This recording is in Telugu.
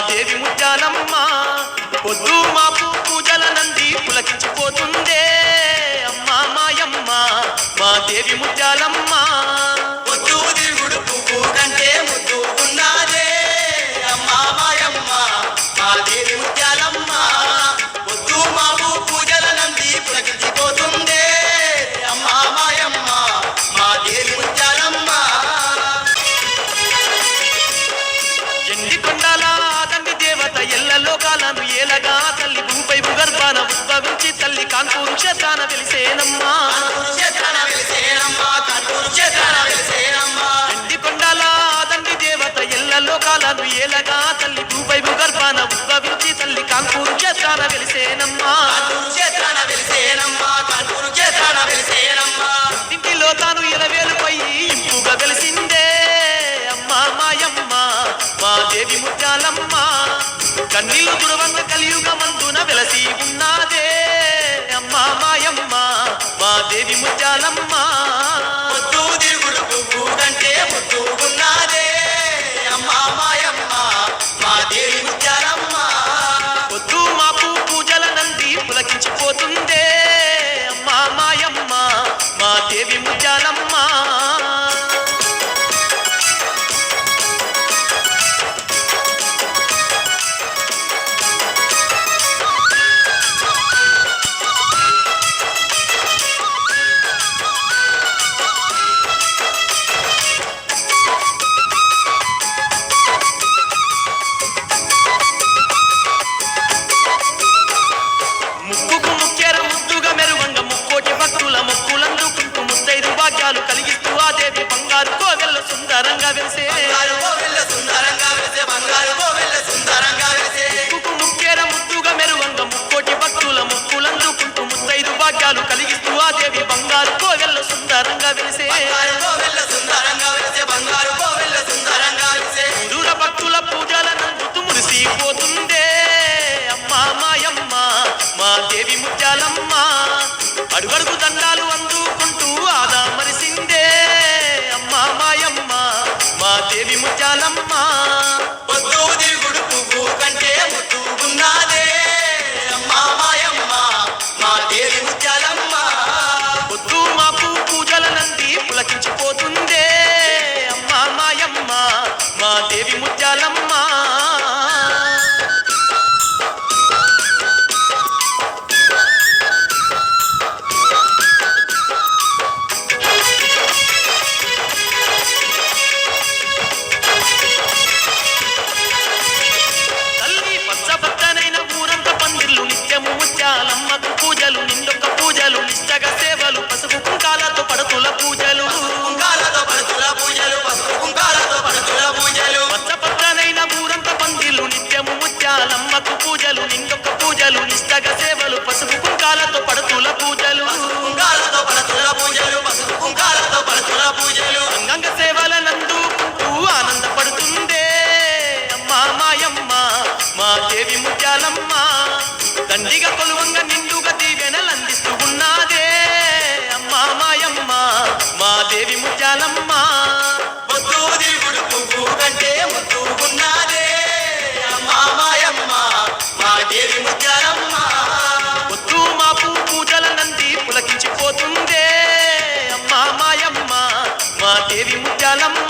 దేవి ముత్యాలమ్మ పొద్దు మాపు పూజల నంది పులకించిపోతుందే అమ్మా మాయమ్మ మా దేవి ముత్యాలమ్మ పొద్దు దిగుడు పువ్వు కంటే ముద్దు ఉన్నదే అమ్మా మాయమ్మ మా దేవి ముత్యాలమ్మ పొద్దు మాపు పూజల నంది పులకించిపోతుందే అమ్మా మాయమ్మ మా దేవి ముత్యాలమ్మ ఎండి కొండాల తండ్రి దేవత ఎల్ల లోకాలను ఏలగా తల్లి భూపై భూగర్భాన ఉద్భవించి తల్లి కాన్పూరు క్షేత్రాన వెలిసేనమ్మా ఎండి కొండాల తండ్రి దేవత ఎల్ల లోకాలను ఏలగా తల్లి భూపై భూగర్భాన ఉద్భవించి తల్లి కాన్పూరు క్షేత్రాన వెలిసేనమ్మా ఇంటిలో తాను ఇలవేలుపై ఇంపుగా వెలిసిందే అమ్మా మాయమ్మ మా దేవి ముత్యాలమ్మ కన్నీళ్లు దురవంగ కలియుగ మందున వెలసి ఉన్నాదే అమ్మా మాయమ్మ మా దేవి ముత్యాలమ్మ పొద్దు దిగుడు పువ్వు కంటే ముద్దు ఉన్నదే అమ్మా మాయమ్మ మా దేవి ముత్యాలమ్మ పొద్దు మాపు పూజల నంది పులకించిపోతుందే అమ్మా మాయమ్మ మా దేవి ముత్యాలమ్మ ముక్కుకు ముక్కేర ముద్దుగా మెరువంగ ముక్కోటి భక్తుల మొక్కులందుకుంటూ ముత్తైదు భాగ్యాలు కలిగిస్తూ ఆ దేవి బంగారు కోవెల్ల సుందరంగా వెలిసే ముక్కుకు ముక్కేర ముద్దుగా మెరువంగ ముక్కోటి భక్తుల మొక్కులందుకుంటూ ముత్తైదు భాగ్యాలు కలిగిస్తూ ఆ దేవి బంగారు కోవెల్ల సుందరంగా వెలిసే దూర భక్తుల పూజల నందుతూ మురిసిపోతుందే అమ్మా మాయమ్మ మా దేవి ముత్యాలమ్మ అడుగడుగు దండాలు అందుకుంటూ ఆదా మరిసిందే అమ్మా మాయమ్మ మా దేవి ముత్యాలమ్మ పొద్దు దిగుడు పువ్వు కంటే ముద్దు ఉన్నదే అమ్మా మాయమ్మ మా దేవి ముత్యాలమ్మ పొద్దు మాపు పూజల నంది పులకించిపోతుందే అమ్మా మాయమ్మ మా దేవి ముత్యాలమ్మ తల్లి పచ్చబద్దనైన ఊరంత పందిర్లు నిత్యము ముత్యాలమ్మకు పూజలు నిండొక్క పూజలు నిష్టగా సేవలు పసుపు కుంకాలతో పడతుల పూజలు కుంకాలతో పడుతుల పూజలు పసుపు కుంకాలతో పడుతుల పూజలు పచ్చబద్దనైన ఊరంత పందిర్లు నిత్యము ముత్యాలమ్మకు పూజలు నిండొక్క పూజలు నిష్టగా సేవలు పసుపు కుంకాలతో పడతుల పూజలు కుంకాలతో పడుతుల పూజలు పసుపు కుంకాలతో పడుతుల పూజలు అంగంగ సేవల నందుకుంటూ ఆనందపడుతుందే అమ్మా మాయమ్మ మా దేవి ముత్యాలమ్మ దండిగా కొలువంగ నిండుగా దీవెనలందిస్తూ ఉన్నాదే అమ్మా మాయమ్మ మా దేవి ముత్యాలమ్మ పొద్దు దిగుడు పువ్వు కంటే ముద్దు ఉన్నదే అమ్మా మాయమ్మ మా దేవి ముత్యాలమ్మ పొద్దు మాపు పూజల నంది పులకించిపోతుందే అమ్మా మాయమ్మ మా దేవి ముత్యాలమ్మ